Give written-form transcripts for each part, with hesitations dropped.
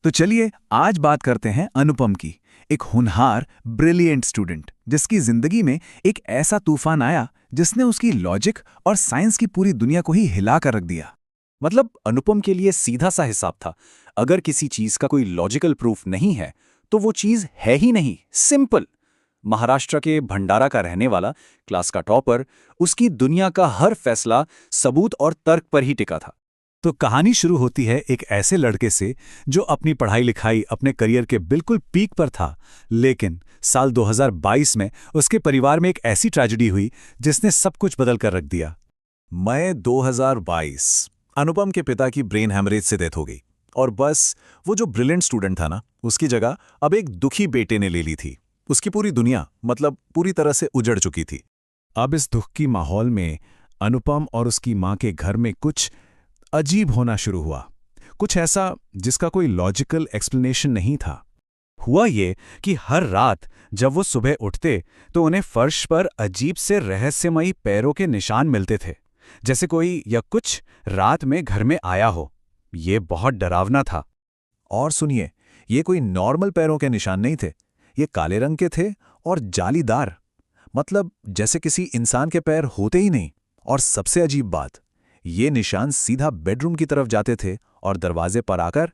तो चलिए आज बात करते हैं अनुपम की, एक होनहार ब्रिलियंट स्टूडेंट जिसकी जिंदगी में एक ऐसा तूफान आया जिसने उसकी लॉजिक और साइंस की पूरी दुनिया को ही हिला कर रख दिया। मतलब अनुपम के लिए सीधा सा हिसाब था। अगर किसी चीज का कोई लॉजिकल प्रूफ नहीं है तो वो चीज है ही नहीं। सिंपल। महाराष्ट्र के भंडारा का रहने वाला, क्लास का टॉपर, उसकी दुनिया का हर फैसला सबूत और तर्क पर ही टिका था। तो कहानी शुरू होती है एक ऐसे लड़के से जो अपनी पढ़ाई लिखाई अपने करियर के बिल्कुल पीक पर था, लेकिन साल 2022 में उसके परिवार में एक ऐसी ट्रेजेडी हुई जिसने सब कुछ बदल कर रख दिया। मई 2022 अनुपम के पिता की ब्रेन हैमरेज से डेथ हो गई और बस वो जो ब्रिलियंट स्टूडेंट था ना, उसकी जगह अब एक दुखी बेटे ने ले ली थी। उसकी पूरी दुनिया मतलब पूरी तरह से उजड़ चुकी थी। अब इस दुख की माहौल में अनुपम और उसकी मां के घर में कुछ अजीब होना शुरू हुआ, कुछ ऐसा जिसका कोई लॉजिकल एक्सप्लेनेशन नहीं था। हुआ ये कि हर रात जब वो सुबह उठते तो उन्हें फर्श पर अजीब से रहस्यमयी पैरों के निशान मिलते थे, जैसे कोई या कुछ रात में घर में आया हो। ये बहुत डरावना था। और सुनिए, ये कोई नॉर्मल पैरों के निशान नहीं थे। ये काले रंग के थे और जालीदार, मतलब जैसे किसी इंसान के पैर होते ही नहीं। और सबसे अजीब बात, ये निशान सीधा बेडरूम की तरफ जाते थे और दरवाजे पर आकर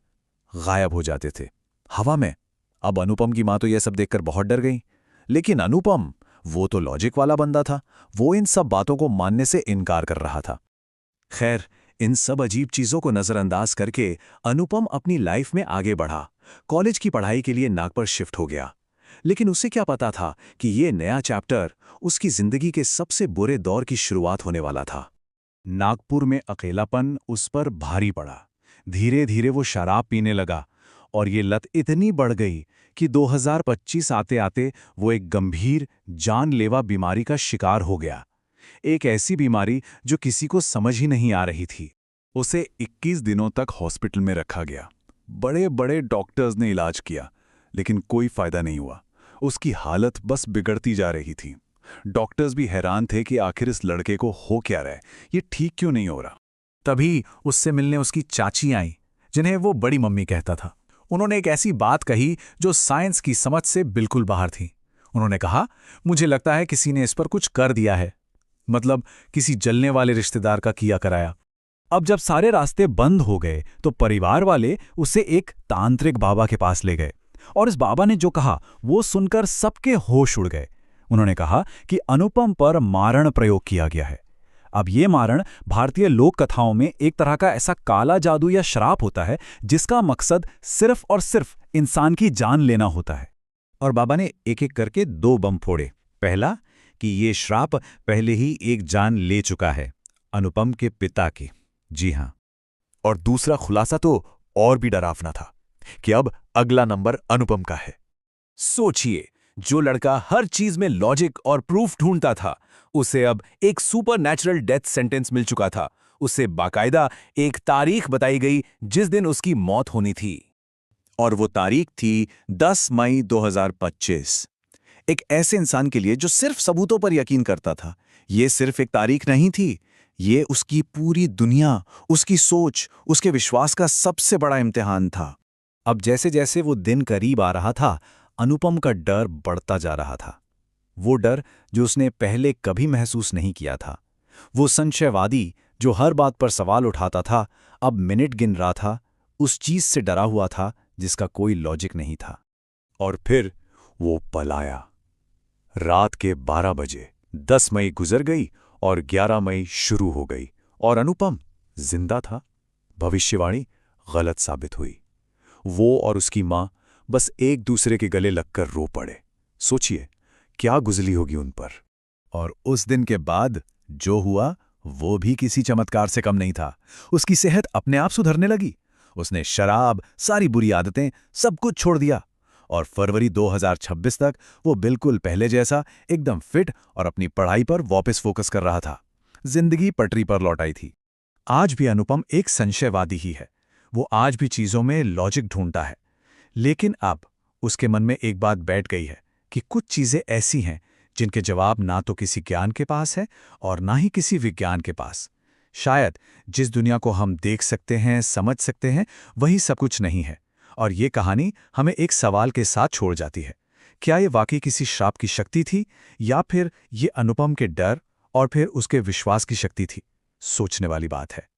गायब हो जाते थे, हवा में। अब अनुपम की मां तो यह सब देखकर बहुत डर गई, लेकिन अनुपम, वो तो लॉजिक वाला बंदा था। वो इन सब बातों को मानने से इनकार कर रहा था। खैर, इन सब अजीब चीजों को नजरअंदाज करके अनुपम अपनी लाइफ में आगे बढ़ा। कॉलेज की पढ़ाई के लिए नागपुर शिफ्ट हो गया। लेकिन उसे क्या पता था कि ये नया चैप्टर उसकी जिंदगी के सबसे बुरे दौर की शुरुआत होने वाला था। नागपुर में अकेलापन उस पर भारी पड़ा। धीरे धीरे वो शराब पीने लगा और ये लत इतनी बढ़ गई कि 2025 आते आते वो एक गंभीर जानलेवा बीमारी का शिकार हो गया। एक ऐसी बीमारी जो किसी को समझ ही नहीं आ रही थी। उसे 21 दिनों तक हॉस्पिटल में रखा गया। बड़े बड़े डॉक्टर्स ने इलाज किया, लेकिन कोई फायदा नहीं हुआ। उसकी हालत बस बिगड़ती जा रही थी। डॉक्टर्स भी हैरान थे कि आखिर इस लड़के को हो क्या रहा है, ये ठीक क्यों नहीं हो रहा। तभी उससे मिलने उसकी चाची आई, जिन्हें वो बड़ी मम्मी कहता था। उन्होंने एक ऐसी बात कही जो साइंस की समझ से बिल्कुल बाहर थी। उन्होंने कहा, मुझे लगता है किसी ने इस पर कुछ कर दिया है, मतलब किसी जलने वाले रिश्तेदार का किया कराया। अब जब सारे रास्ते बंद हो गए तो परिवार वाले उसे एक तांत्रिक बाबा के पास ले गए, और इस बाबा ने जो कहा वो सुनकर सबके होश उड़ गए। उन्होंने कहा कि अनुपम पर मारण प्रयोग किया गया है। अब ये मारण भारतीय लोक कथाओं में एक तरह का ऐसा काला जादू या श्राप होता है जिसका मकसद सिर्फ और सिर्फ इंसान की जान लेना होता है। और बाबा ने एक एक करके 2 बम फोड़े। पहला कि ये श्राप पहले ही एक जान ले चुका है, अनुपम के पिता की। जी हां। और दूसरा खुलासा तो और भी डरावना था कि अब अगला नंबर अनुपम का है। सोचिए, जो लड़का हर चीज में लॉजिक और प्रूफ ढूंढता था, उसे अब एक सुपर नेचुरल डेथ सेंटेंस मिल चुका था। उसे बाकायदा एक तारीख बताई गई जिस दिन उसकी मौत होनी थी, और वो तारीख थी 10 मई 2025। एक ऐसे इंसान के लिए जो सिर्फ सबूतों पर यकीन करता था, ये सिर्फ एक तारीख नहीं थी, ये उसकी पूरी दुनिया, उसकी सोच, उसके विश्वास का सबसे बड़ा इम्तिहान था। अब जैसे जैसे वो दिन करीब आ रहा था, अनुपम का डर बढ़ता जा रहा था। वो डर जो उसने पहले कभी महसूस नहीं किया था। वो संशयवादी जो हर बात पर सवाल उठाता था, अब मिनट गिन रहा था, उस चीज से डरा हुआ था जिसका कोई लॉजिक नहीं था। और फिर वो पलाया। रात के 12 बजे 10 मई गुजर गई और 11 मई शुरू हो गई, और अनुपम जिंदा था। भविष्यवाणी गलत साबित हुई। वो और उसकी मां बस एक दूसरे के गले लगकर रो पड़े। सोचिए क्या गुजरी होगी उन पर। और उस दिन के बाद जो हुआ वो भी किसी चमत्कार से कम नहीं था। उसकी सेहत अपने आप सुधरने लगी। उसने शराब, सारी बुरी आदतें, सब कुछ छोड़ दिया, और फरवरी 2026 तक वो बिल्कुल पहले जैसा एकदम फिट और अपनी पढ़ाई पर वापस फोकस कर रहा था। जिंदगी पटरी पर लौट आई थी। आज भी अनुपम एक संशयवादी ही है। वो आज भी चीजों में लॉजिक ढूंढता है, लेकिन अब उसके मन में एक बात बैठ गई है कि कुछ चीजें ऐसी हैं जिनके जवाब ना तो किसी ज्ञान के पास है और ना ही किसी विज्ञान के पास। शायद जिस दुनिया को हम देख सकते हैं, समझ सकते हैं, वही सब कुछ नहीं है, और ये कहानी हमें एक सवाल के साथ छोड़ जाती है। क्या ये वाकई किसी श्राप की शक्ति थी, या फिर ये अनुपम के डर और फिर उसके विश्वास की शक्ति थी? सोचने वाली बात है।